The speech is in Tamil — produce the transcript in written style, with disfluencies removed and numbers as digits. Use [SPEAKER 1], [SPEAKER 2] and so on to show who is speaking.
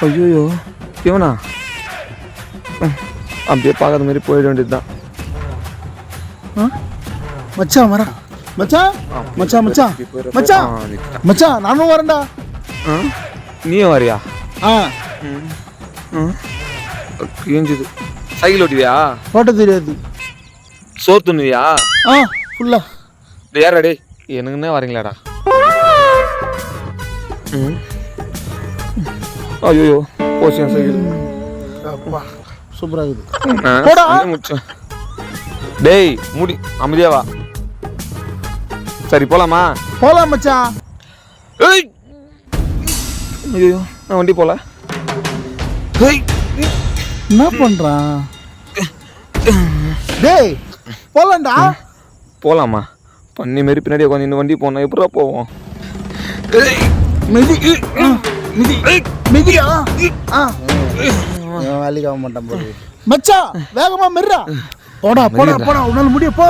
[SPEAKER 1] ஐயோ இவனா அப்படியே பார்க்காத மாதிரி போயிட வேண்டியது தான்.
[SPEAKER 2] மச்சான் வரா. மச்சான் மச்சான் மச்சான் மச்சான் மச்சான் நானும் வரேன்டா.
[SPEAKER 1] நீயும் வரியா? கிழிஞ்சுது. சைக்கிள் ஓட்டுவியா?
[SPEAKER 2] ஓட்ட தெரியாது.
[SPEAKER 1] சோறு துண்ணுவியா?
[SPEAKER 2] ஃபுல்லா.
[SPEAKER 1] யாரா டே எனக்குன்னே வரீங்களாடா? ஐயோ போச்சு சைக்கிள்.
[SPEAKER 2] சூப்பரா இருக்குது.
[SPEAKER 1] டேய் முடி அமைதியா வா. சரி போலாமா?
[SPEAKER 2] போலாம் மச்சான்.
[SPEAKER 1] ஐயோ நான் வண்டி போல.
[SPEAKER 2] என்ன பண்றான்? டேய் போலாம்டா.
[SPEAKER 1] போலாமா? பண்ணி மாரி பின்னாடி உட்காந்து இந்த வண்டி போனா எப்படா போவோம்?
[SPEAKER 2] மிதி மிதி மிதியா? வேலைக்கு ஆக மாட்டான் போது. மச்சான் வேகமா மெர்றா. போடா போடா போடா உன்னால முடிய போ.